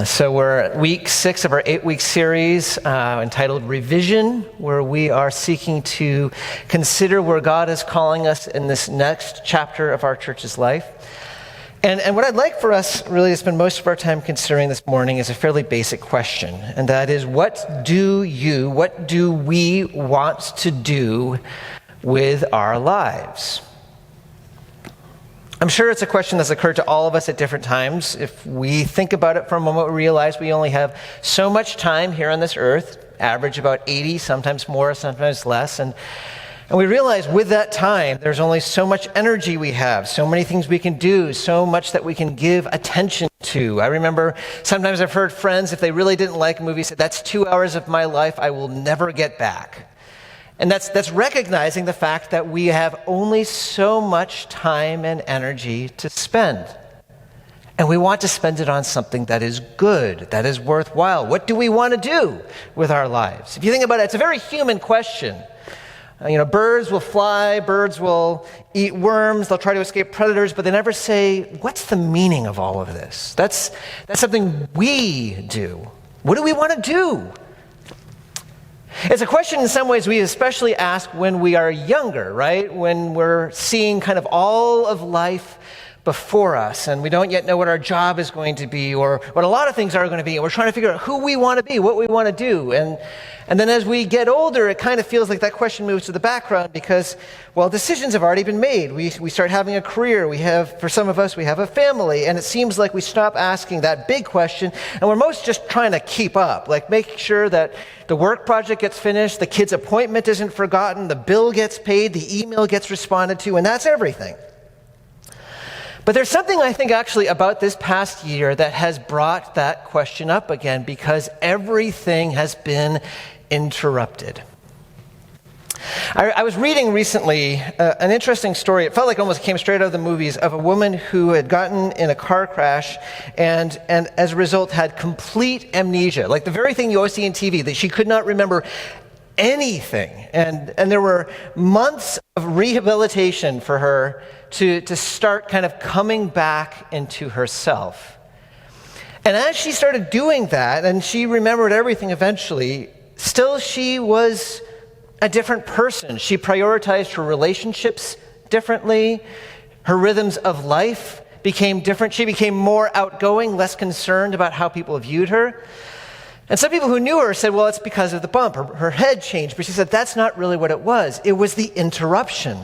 So we're at week 6 of our 8-week series entitled Revision, where we are seeking to consider where God is calling us in this next chapter of our church's life. And what I'd like for us really to spend most of our time considering this morning is a fairly basic question, and that is, what do we want to do with our lives? I'm sure it's a question that's occurred to all of us at different times. If we think about it for a moment, we realize we only have so much time here on this earth, average about 80, sometimes more, sometimes less. And we realize with that time, there's only so much energy we have, so many things we can do, so much that we can give attention to. I remember sometimes I've heard friends, if they really didn't like a movie, say, that's 2 hours of my life I will never get back. And that's recognizing the fact that we have only so much time and energy to spend. And we want to spend it on something that is good, that is worthwhile. What do we want to do with our lives? If you think about it, it's a very human question. Birds will fly, birds will eat worms, they'll try to escape predators, but they never say, what's the meaning of all of this? That's something we do. What do we want to do? It's a question in some ways we especially ask when we are younger, right? When we're seeing kind of all of life before us and we don't yet know what our job is going to be or what a lot of things are going to be. And we're trying to figure out who we want to be, what we want to do. And then as we get older, it kind of feels like that question moves to the background because, well, decisions have already been made. We start having a career. For some of us, we have a family. And it seems like we stop asking that big question and we're most just trying to keep up, like making sure that the work project gets finished, the kid's appointment isn't forgotten, the bill gets paid, the email gets responded to, and that's everything. But there's something I think actually about this past year that has brought that question up again because everything has been interrupted. I was reading recently an interesting story. It felt like it almost came straight out of the movies of a woman who had gotten in a car crash and as a result had complete amnesia, like the very thing you always see in TV, that she could not remember anything. And there were months of rehabilitation for her to start kind of coming back into herself. And as she started doing that, and she remembered everything eventually, still she was a different person. She prioritized her relationships differently. Her rhythms of life became different. She became more outgoing, less concerned about how people viewed her. And some people who knew her said, well, it's because of the bump. Her head changed. But she said, that's not really what it was. It was the interruption.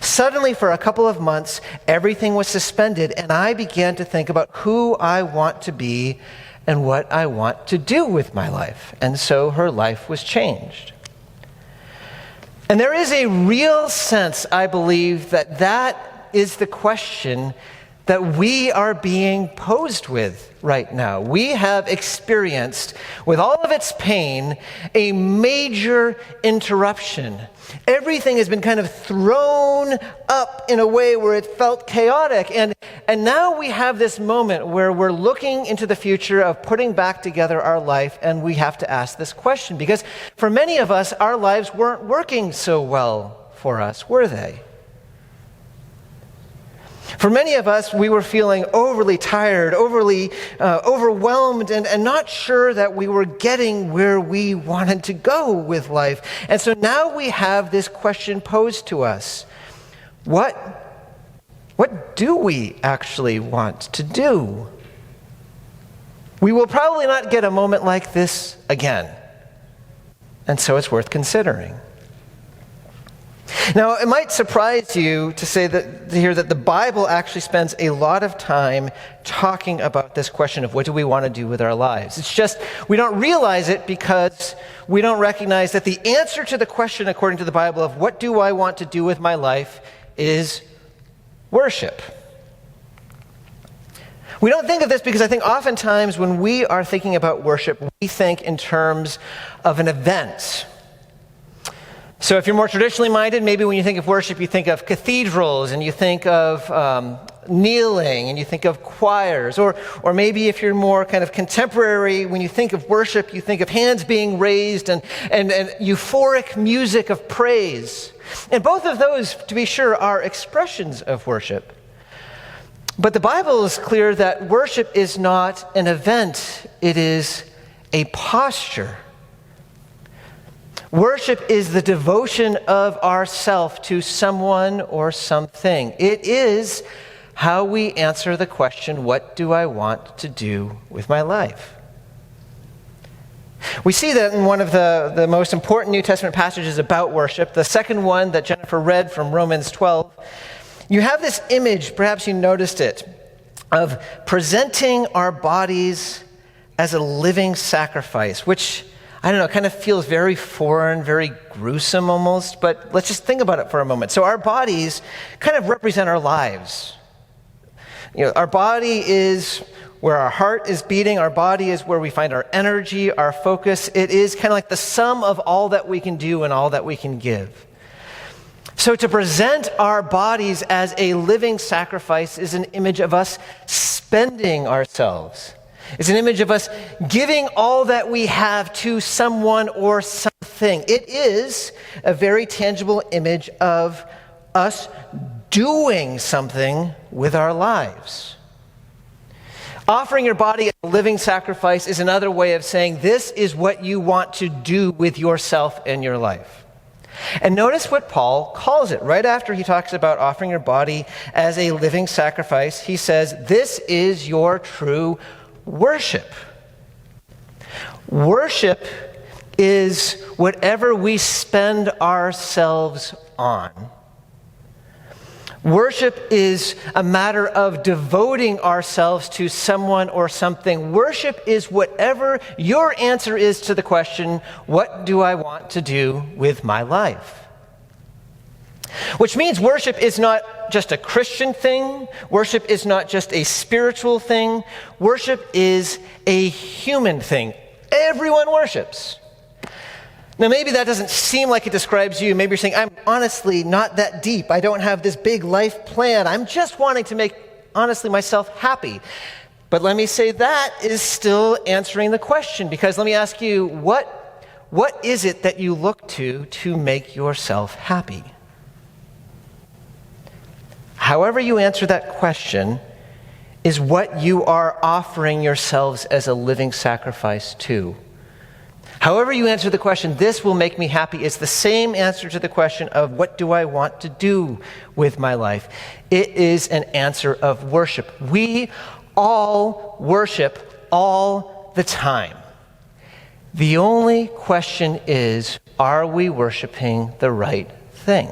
Suddenly, for a couple of months, everything was suspended, and I began to think about who I want to be and what I want to do with my life. And so her life was changed. And there is a real sense, I believe, that is the question that we are being posed with right now. We have experienced, with all of its pain, a major interruption. Everything has been kind of thrown up in a way where it felt chaotic. And now we have this moment where we're looking into the future of putting back together our life, and we have to ask this question. Because for many of us, our lives weren't working so well for us, were they? For many of us, we were feeling overly tired, overly overwhelmed, and not sure that we were getting where we wanted to go with life. And so now we have this question posed to us. What do we actually want to do? We will probably not get a moment like this again. And so it's worth considering. Now, it might surprise you to hear that the Bible actually spends a lot of time talking about this question of what do we want to do with our lives. It's just we don't realize it because we don't recognize that the answer to the question, according to the Bible, of what do I want to do with my life is worship. We don't think of this because I think oftentimes when we are thinking about worship, we think in terms of an event. So if you're more traditionally minded, maybe when you think of worship, you think of cathedrals and you think of kneeling and you think of choirs. Or maybe if you're more kind of contemporary, when you think of worship, you think of hands being raised and euphoric music of praise. And both of those, to be sure, are expressions of worship. But the Bible is clear that worship is not an event, it is a posture. Worship is the devotion of ourself to someone or something. It is how we answer the question, what do I want to do with my life? We see that in one of the most important New Testament passages about worship, the second one that Jennifer read from Romans 12. You have this image, perhaps you noticed it, of presenting our bodies as a living sacrifice, which, I don't know, kind of feels very foreign, very gruesome almost, but let's just think about it for a moment. So our bodies kind of represent our lives. Our body is where our heart is beating. Our body is where we find our energy, our focus. It is kind of like the sum of all that we can do and all that we can give. So to present our bodies as a living sacrifice is an image of us spending ourselves. It's an image of us giving all that we have to someone or something. It is a very tangible image of us doing something with our lives. Offering your body as a living sacrifice is another way of saying this is what you want to do with yourself and your life. And notice what Paul calls it. Right after he talks about offering your body as a living sacrifice, he says, this is your true worship. Worship is whatever we spend ourselves on. Worship is a matter of devoting ourselves to someone or something. Worship is whatever your answer is to the question, what do I want to do with my life? Which means worship is not just a Christian thing. Worship is not just a spiritual thing. Worship is a human thing. Everyone worships. Now, maybe that doesn't seem like it describes you. Maybe you're saying, I'm honestly not that deep. I don't have this big life plan. I'm just wanting to make, honestly, myself happy. But let me say that is still answering the question, because let me ask you, what is it that you look to make yourself happy? However you answer that question is what you are offering yourselves as a living sacrifice to. However you answer the question, this will make me happy, is the same answer to the question of what do I want to do with my life? It is an answer of worship. We all worship all the time. The only question is, are we worshiping the right thing?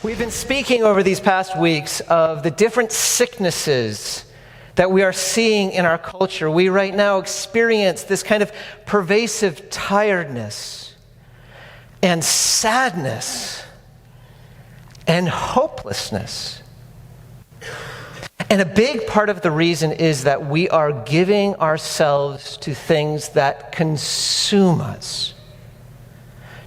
We've been speaking over these past weeks of the different sicknesses that we are seeing in our culture. We right now experience this kind of pervasive tiredness and sadness and hopelessness. And a big part of the reason is that we are giving ourselves to things that consume us,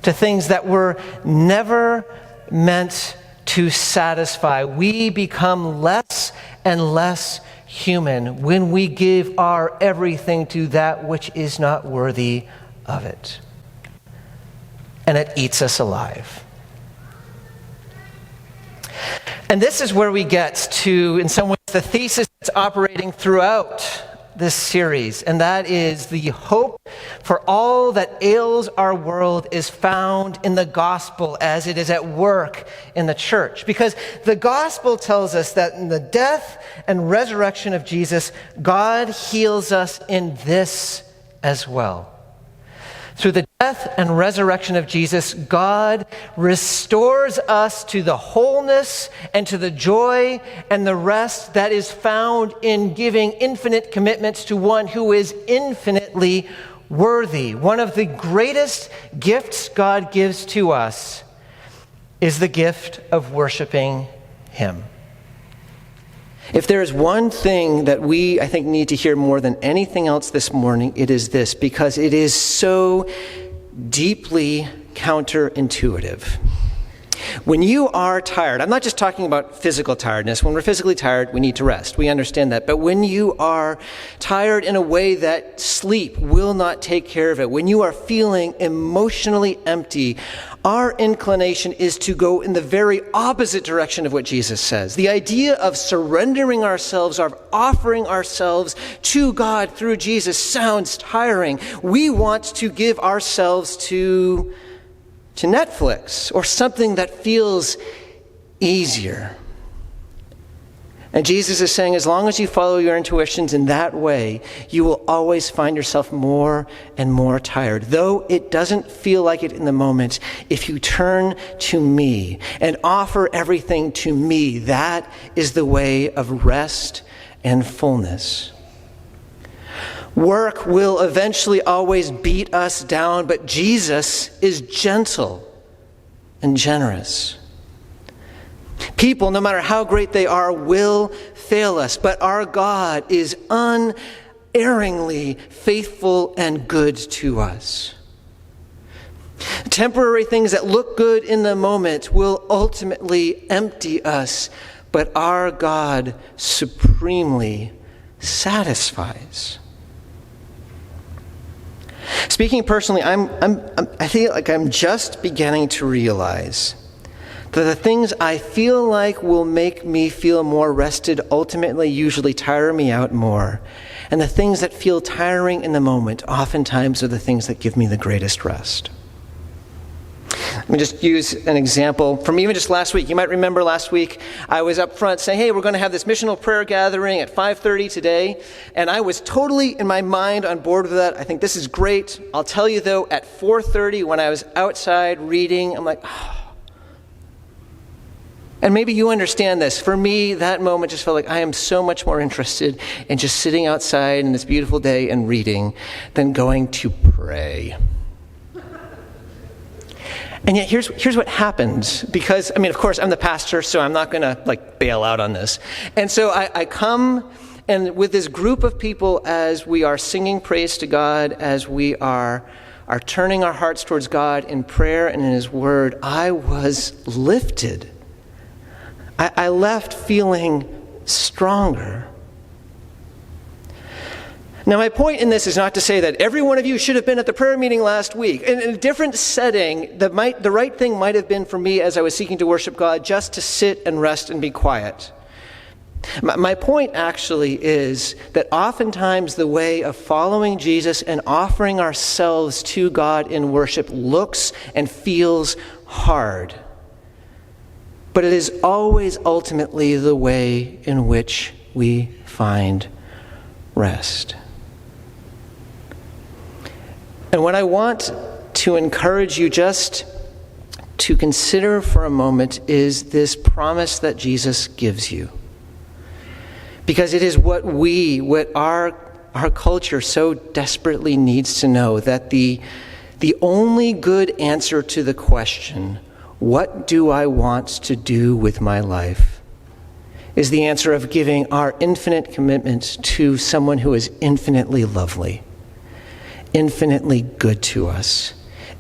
to things that were never meant to satisfy. We become less and less human when we give our everything to that which is not worthy of it. And it eats us alive. And this is where we get to, in some ways, the thesis that's operating throughout this series, and that is the hope for all that ails our world is found in the gospel as it is at work in the church. Because the gospel tells us that in the death and resurrection of Jesus, God heals us in this as well. Through the death and resurrection of Jesus, God restores us to the wholeness and to the joy and the rest that is found in giving infinite commitments to one who is infinitely worthy. One of the greatest gifts God gives to us is the gift of worshiping Him. If there is one thing that we, I think, need to hear more than anything else this morning, it is this, because it is so deeply counterintuitive. When you are tired, I'm not just talking about physical tiredness. When we're physically tired, we need to rest. We understand that. But when you are tired in a way that sleep will not take care of it, when you are feeling emotionally empty, our inclination is to go in the very opposite direction of what Jesus says. The idea of surrendering ourselves, of offering ourselves to God through Jesus sounds tiring. We want to give ourselves to Netflix or something that feels easier. And Jesus is saying, as long as you follow your intuitions in that way, you will always find yourself more and more tired. Though it doesn't feel like it in the moment, if you turn to me and offer everything to me, that is the way of rest and fullness. Work will eventually always beat us down, but Jesus is gentle and generous. People, no matter how great they are, will fail us, but our God is unerringly faithful and good to us. Temporary things that look good in the moment will ultimately empty us, but our God supremely satisfies. Speaking personally, I feel like I'm just beginning to realize that the things I feel like will make me feel more rested ultimately usually tire me out more. And the things that feel tiring in the moment oftentimes are the things that give me the greatest rest. Let me just use an example from even just last week. You might remember last week I was up front saying, hey, we're going to have this missional prayer gathering at 5:30 today. And I was totally in my mind on board with that. I think this is great. I'll tell you though, at 4:30 when I was outside reading, I'm like, oh. And maybe you understand this. For me, that moment just felt like I am so much more interested in just sitting outside in this beautiful day and reading than going to pray. And yet here's what happens, because, of course, I'm the pastor, so I'm not going to, bail out on this. And so I come, and with this group of people, as we are singing praise to God, as we are turning our hearts towards God in prayer and in His Word, I was lifted. I left feeling stronger. Now, my point in this is not to say that every one of you should have been at the prayer meeting last week. In a different setting, the right thing might have been for me as I was seeking to worship God just to sit and rest and be quiet. My point actually is that oftentimes the way of following Jesus and offering ourselves to God in worship looks and feels hard. But it is always ultimately the way in which we find rest. And what I want to encourage you just to consider for a moment is this promise that Jesus gives you. Because it is what our culture so desperately needs to know, that the only good answer to the question, what do I want to do with my life, is the answer of giving our infinite commitment to someone who is infinitely lovely, infinitely good to us,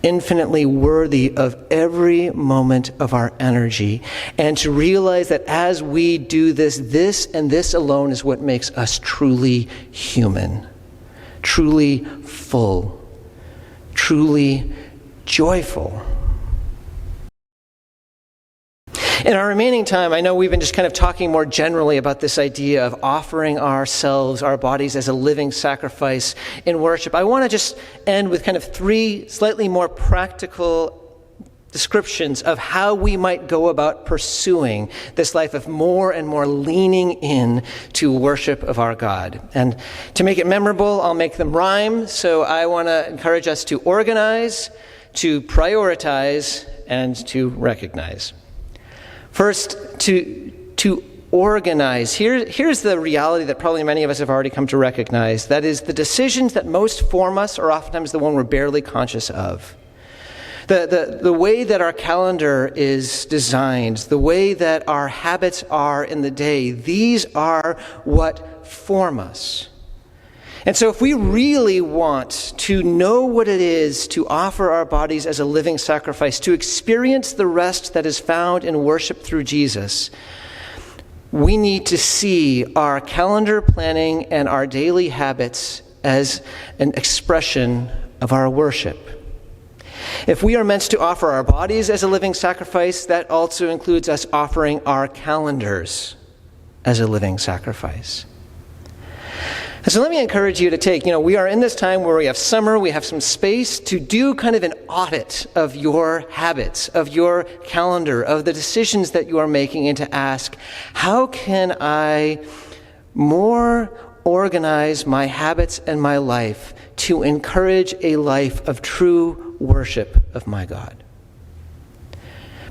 infinitely worthy of every moment of our energy, and to realize that as we do this and this alone is what makes us truly human, truly full, truly joyful. In our remaining time, I know we've been just kind of talking more generally about this idea of offering ourselves, our bodies as a living sacrifice in worship. I want to just end with kind of 3 slightly more practical descriptions of how we might go about pursuing this life of more and more leaning in to worship of our God. And to make it memorable, I'll make them rhyme. So I want to encourage us to organize, to prioritize, and to recognize. First, to organize. Here's the reality that probably many of us have already come to recognize. That is, the decisions that most form us are oftentimes the one we're barely conscious of. The way that our calendar is designed, the way that our habits are in the day, these are what form us. And so if we really want to know what it is to offer our bodies as a living sacrifice, to experience the rest that is found in worship through Jesus, we need to see our calendar planning and our daily habits as an expression of our worship. If we are meant to offer our bodies as a living sacrifice, that also includes us offering our calendars as a living sacrifice. And so let me encourage you to take, we are in this time where we have summer, we have some space to do kind of an audit of your habits, of your calendar, of the decisions that you are making, and to ask, how can I more organize my habits and my life to encourage a life of true worship of my God?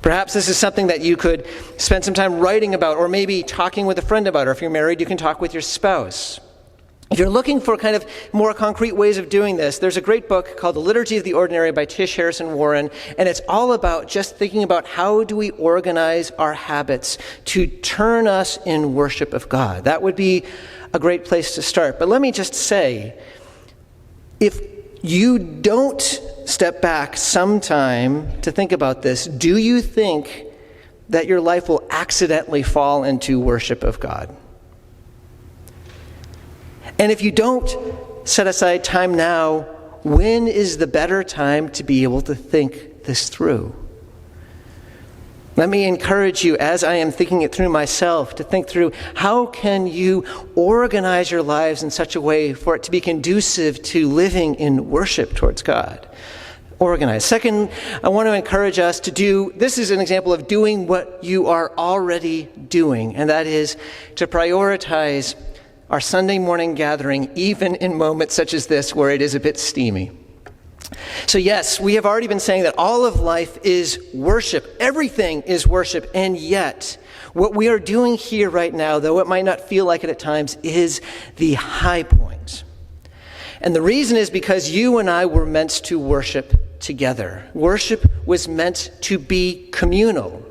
Perhaps this is something that you could spend some time writing about, or maybe talking with a friend about, or if you're married, you can talk with your spouse. If you're looking for kind of more concrete ways of doing this, there's a great book called The Liturgy of the Ordinary by Tish Harrison Warren, and it's all about just thinking about how do we organize our habits to turn us in worship of God. That would be a great place to start. But let me just say, if you don't step back sometime to think about this, do you think that your life will accidentally fall into worship of God? And if you don't set aside time now, when is the better time to be able to think this through? Let me encourage you, as I am thinking it through myself, to think through how can you organize your lives in such a way for it to be conducive to living in worship towards God. Organize. Second, I want to encourage us to do, this is an example of doing what you are already doing, and that is to prioritize our Sunday morning gathering, even in moments such as this where it is a bit steamy. So yes, we have already been saying that all of life is worship. Everything is worship. And yet, what we are doing here right now, though it might not feel like it at times, is the high point. And the reason is because you and I were meant to worship together. Worship was meant to be communal.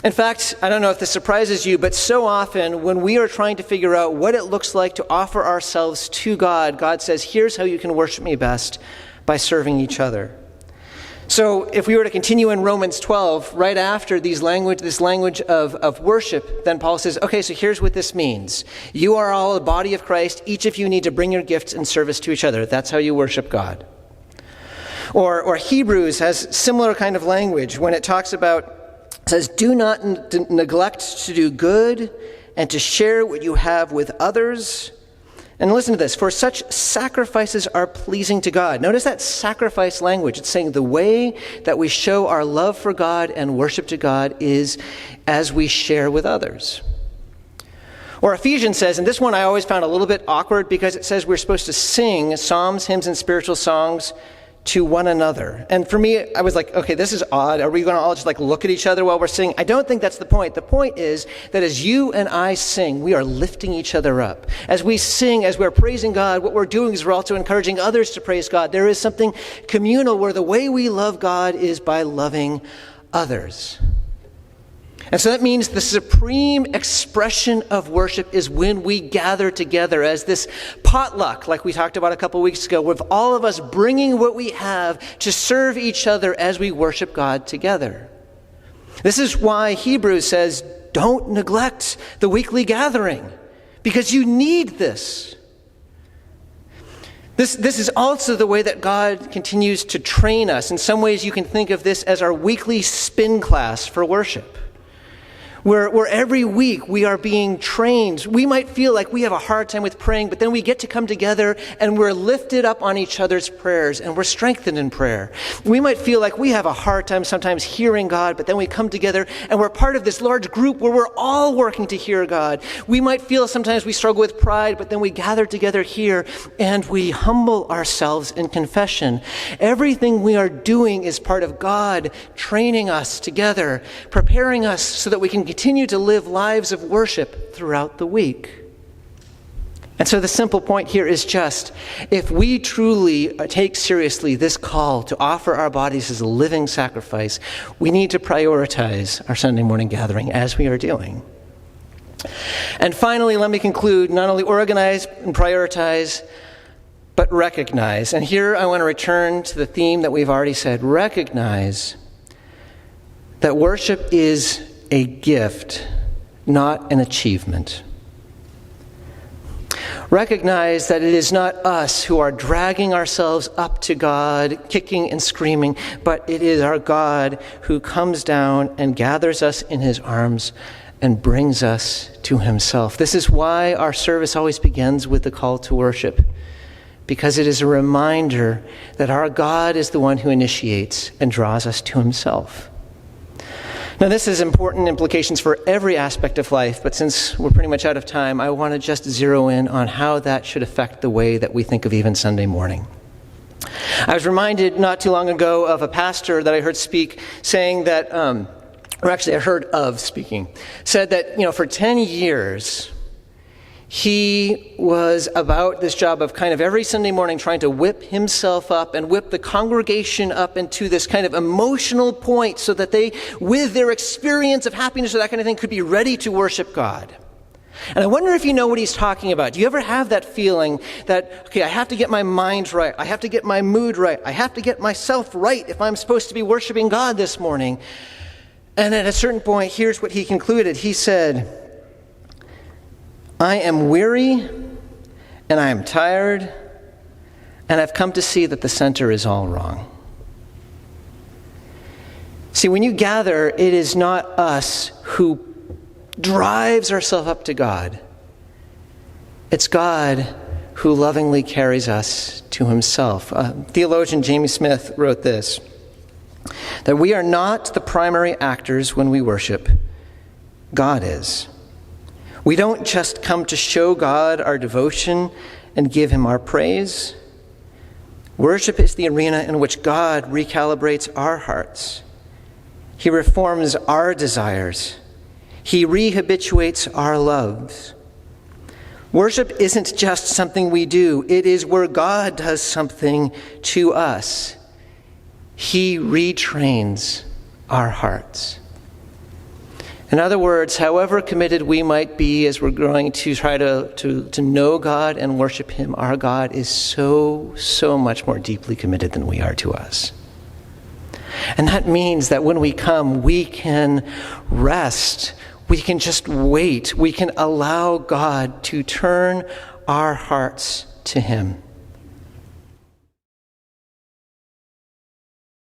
In fact, I don't know if this surprises you, but so often when we are trying to figure out what it looks like to offer ourselves to God, God says, here's how you can worship me best, by serving each other. So if we were to continue in Romans 12, right after this language of worship, then Paul says, okay, so here's what this means. You are all the body of Christ. Each of you need to bring your gifts in service to each other. That's how you worship God. Or Hebrews has similar kind of language when it talks about, says, do not neglect to do good and to share what you have with others. And listen to this, for such sacrifices are pleasing to God. Notice that sacrifice language. It's saying the way that we show our love for God and worship to God is as we share with others. Or Ephesians says, and this one I always found a little bit awkward because it says we're supposed to sing psalms, hymns, and spiritual songs to one another. And for me, I was like, okay, this is odd. Are we going to all just look at each other while we're singing? I don't think that's the point. The point is that as you and I sing, we are lifting each other up. As we sing, as we're praising God, what we're doing is we're also encouraging others to praise God. There is something communal where the way we love God is by loving others. And so that means the supreme expression of worship is when we gather together as this potluck, like we talked about a couple weeks ago, with all of us bringing what we have to serve each other as we worship God together. This is why Hebrews says, don't neglect the weekly gathering, because you need this. This is also the way that God continues to train us. In some ways, you can think of this as our weekly spin class for worship. Where every week we are being trained. We might feel like we have a hard time with praying, but then we get to come together and we're lifted up on each other's prayers and we're strengthened in prayer. We might feel like we have a hard time sometimes hearing God, but then we come together and we're part of this large group where we're all working to hear God. We might feel sometimes we struggle with pride, but then we gather together here and we humble ourselves in confession. Everything we are doing is part of God training us together, preparing us so that we can continue to live lives of worship throughout the week. And so the simple point here is just, if we truly take seriously this call to offer our bodies as a living sacrifice, we need to prioritize our Sunday morning gathering as we are doing. And finally, let me conclude, not only organize and prioritize, but recognize. And here I want to return to the theme that we've already said. Recognize that worship is a gift, not an achievement. Recognize that it is not us who are dragging ourselves up to God, kicking and screaming, but it is our God who comes down and gathers us in his arms and brings us to himself. This is why our service always begins with the call to worship, because it is a reminder that our God is the one who initiates and draws us to himself. Now, this has important implications for every aspect of life, but since we're pretty much out of time, I want to just zero in on how that should affect the way that we think of even Sunday morning. I was reminded not too long ago of a pastor that I heard speak saying that, said that, for 10 years, he was about this job of kind of every Sunday morning trying to whip himself up and whip the congregation up into this kind of emotional point so that they, with their experience of happiness or that kind of thing, could be ready to worship God. And I wonder if you know what he's talking about. Do you ever have that feeling that, okay, I have to get my mind right, I have to get my mood right, I have to get myself right if I'm supposed to be worshiping God this morning? And at a certain point, here's what he concluded. He said, I am weary, and I am tired, and I've come to see that the center is all wrong. See, when you gather, it is not us who drives ourselves up to God. It's God who lovingly carries us to himself. Theologian Jamie Smith wrote this, that we are not the primary actors when we worship. God is. We don't just come to show God our devotion and give him our praise. Worship is the arena in which God recalibrates our hearts. He reforms our desires. He rehabituates our loves. Worship isn't just something we do. It is where God does something to us. He retrains our hearts. In other words, however committed we might be as we're growing to try to know God and worship him, our God is so much more deeply committed than we are to us. And that means that when we come, we can rest. We can just wait. We can allow God to turn our hearts to him.